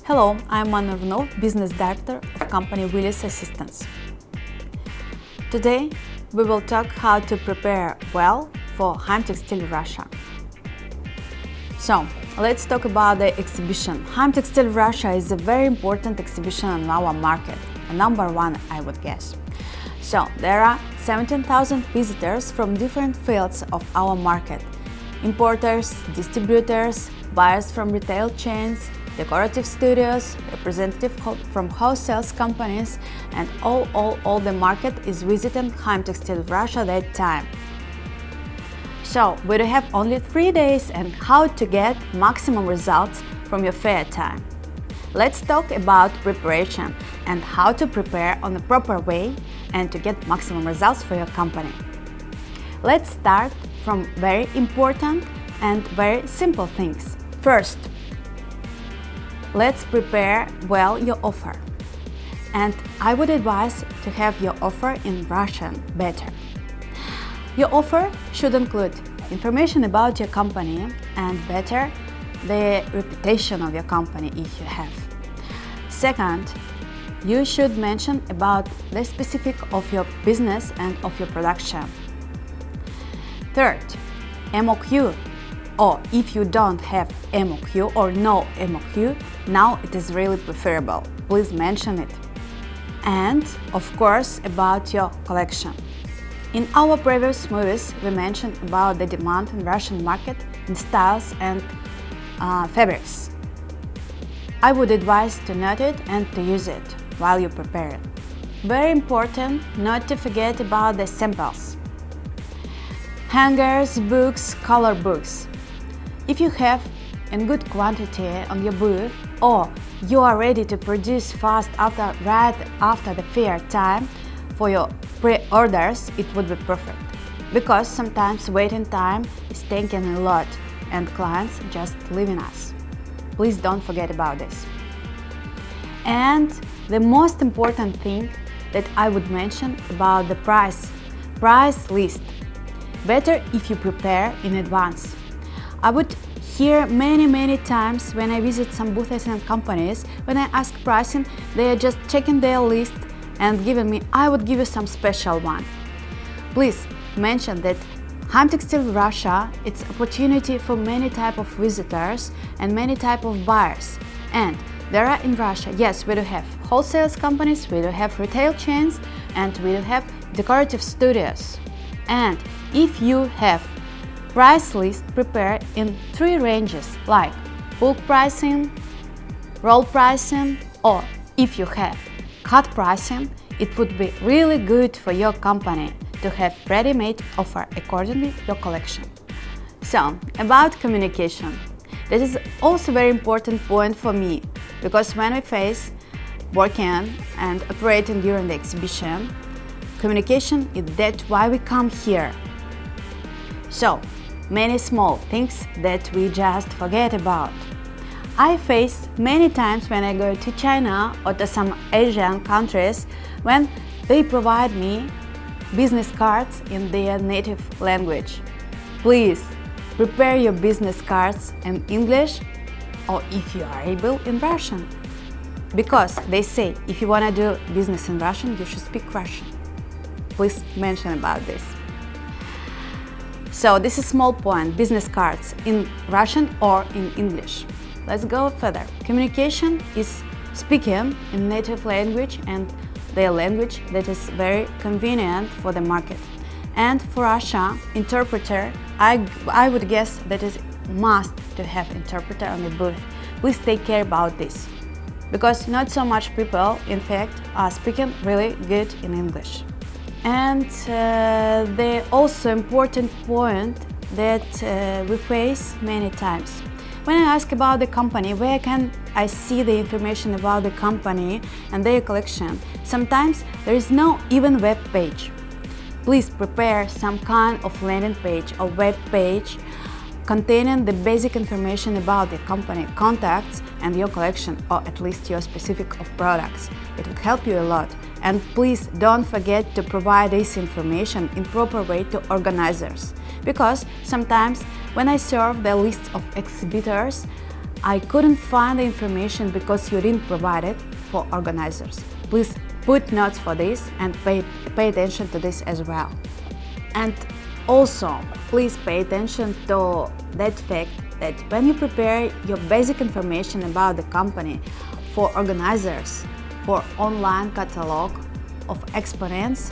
Hello, I'm Anna Ivanov, Business Director of company WilliZ Assistance. Today, we will talk how to prepare well for Heimtextil Russia. So, let's talk about the exhibition. Heimtextil Russia is a very important exhibition on our market, number one, I would guess. So, there are 17,000 visitors from different fields of our market. Importers, distributors, buyers from retail chains, decorative studios, representatives from wholesale companies, and all the market is visiting Heimtextil Russia that time. So, we have only 3 days and how to get maximum results from your fair time. Let's talk about preparation and how to prepare on the proper way and to get maximum results for your company. Let's start from very important and very simple things. First, let's prepare well your offer. And I would advise to have your offer in Russian better. Your offer should include information about your company and better the reputation of your company if you have. Second, you should mention about the specific of your business and of your production. Third, MOQ, or if you don't have MOQ or no MOQ, now it is really preferable. Please mention it. And, of course, about your collection. In our previous movies, we mentioned about the demand in Russian market in styles and fabrics. I would advise to note it and to use it while you prepare it. Very important not to forget about the samples. Hangers, books, color books. If you have in good quantity on your booth or you are ready to produce fast right after the fair time for your pre-orders, it would be perfect. Because sometimes waiting time is taking a lot and clients just leaving us. Please don't forget about this. And the most important thing that I would mention about the price list. Better if you prepare in advance. I would hear many times when I visit some booths and companies, when I ask pricing, they are just checking their list and giving me, I would give you some special one. Please mention that Heimtextil Russia, it's opportunity for many type of visitors and many type of buyers. And there are in Russia, yes, we do have wholesale companies, we do have retail chains, and we do have decorative studios. And if you have price list prepared in 3 ranges like bulk pricing, roll pricing, or if you have cut pricing, it would be really good for your company to have ready-made offer accordingly your collection. So, about communication. This is also a very important point for me, because when we face working and operating during the exhibition, communication is that why we come here. So, many small things that we just forget about. I face many times when I go to China or to some Asian countries when they provide me business cards in their native language. Please prepare your business cards in English or if you are able in Russian. Because they say if you want to do business in Russian, you should speak Russian. Please mention about this. So this is a small point, business cards in Russian or in English. Let's go further. Communication is speaking in native language and their language that is very convenient for the market. And for Russia, interpreter, I would guess that is must to have interpreter on the booth. Please take care about this. Because not so much people, in fact, are speaking really good in English. And the also important point that we face many times. When I ask about the company, where can I see the information about the company and their collection? Sometimes there is no even web page. Please prepare some kind of landing page or web page containing the basic information about the company, contacts and your collection, or at least your specific of products. It would help you a lot. And please don't forget to provide this information in proper way to organizers. Because sometimes when I serve the list of exhibitors, I couldn't find the information because you didn't provide it for organizers. Please put notes for this and pay attention to this as well. And also, please pay attention to that fact that when you prepare your basic information about the company for organizers, for online catalog of exponents,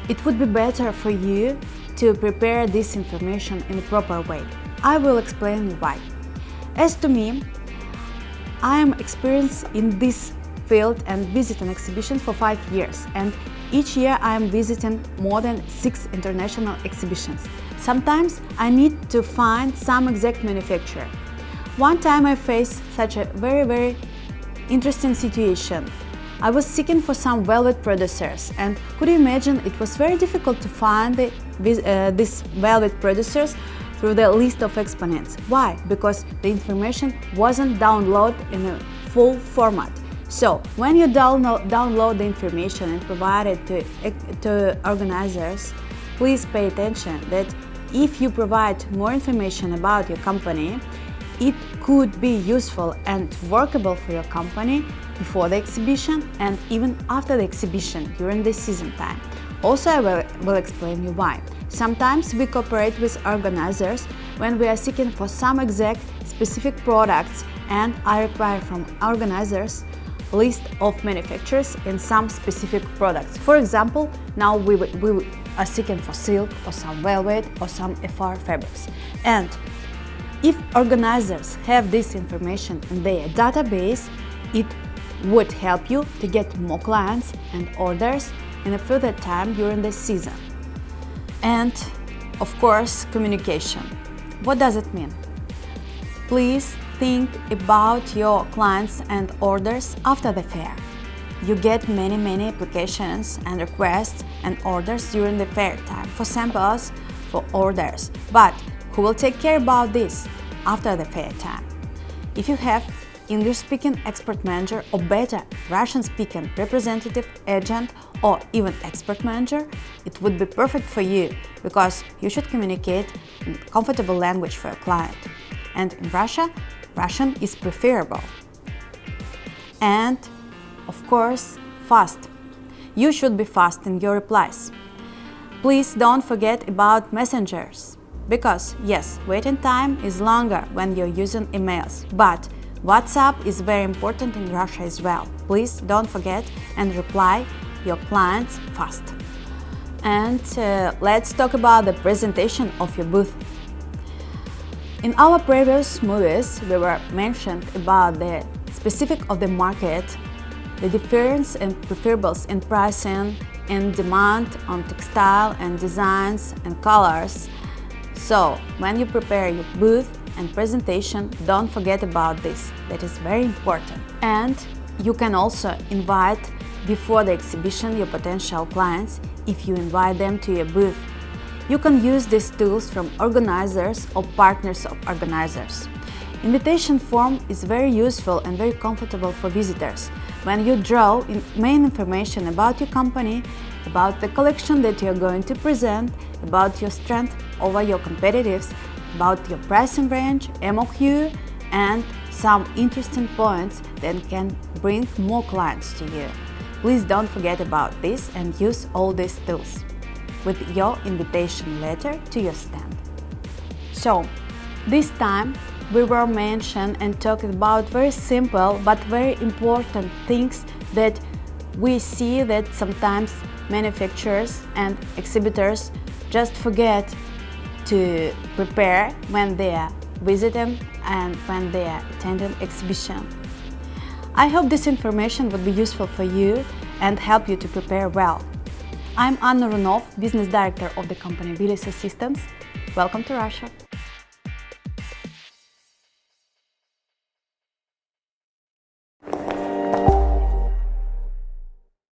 it would be better for you to prepare this information in a proper way. I will explain you why. As to me, I am experienced in this field and visit an exhibition for 5 years, and each year I am visiting more than 6 international exhibitions. Sometimes I need to find some exact manufacturer. One time I faced such a very interesting situation. I was seeking for some velvet producers, and could you imagine it was very difficult to find these velvet producers through the list of exponents. Why? Because the information wasn't downloaded in a full format. So when you download the information and provide it to organizers, please pay attention that if you provide more information about your company, it could be useful and workable for your company before the exhibition and even after the exhibition during the season time. Also, I will explain you why. Sometimes we cooperate with organizers when we are seeking for some exact specific products, and I require from organizers list of manufacturers in some specific products. For example, now we are seeking for silk or some velvet or some FR fabrics. And if organizers have this information in their database, it would help you to get more clients and orders in a further time during the season. And of course, communication. What does it mean? Please think about your clients and orders after the fair. You get many applications and requests and orders during the fair time for samples, for orders. But who will take care about this after the fair time? If you have English-speaking export manager or better Russian-speaking representative agent or even export manager, it would be perfect for you because you should communicate in comfortable language for your client. And in Russia, Russian is preferable. And of course, fast. You should be fast in your replies. Please don't forget about messengers because yes, waiting time is longer when you're using emails, but WhatsApp is very important in Russia as well. Please don't forget and reply your clients fast. And let's talk about the presentation of your booth. In our previous movies, we were mentioned about the specific of the market, the difference in preferables in pricing, in demand on textile and designs and colors. So when you prepare your booth and presentation, don't forget about this. That is very important. And you can also invite before the exhibition your potential clients if you invite them to your booth. You can use these tools from organizers or partners of organizers. Invitation form is very useful and very comfortable for visitors. When you draw main information about your company, about the collection that you're going to present, about your strength over your competitors, about your pricing range, MOQ, and some interesting points that can bring more clients to you. Please don't forget about this and use all these tools with your invitation letter to your stand. So, this time we were mentioned and talking about very simple but very important things that we see that sometimes manufacturers and exhibitors just forget to prepare when they are visiting and when they are attending exhibition. I hope this information would be useful for you and help you to prepare well. I'm Anna Runov, Business Director of the company WilliZ Assistance. Welcome to Russia.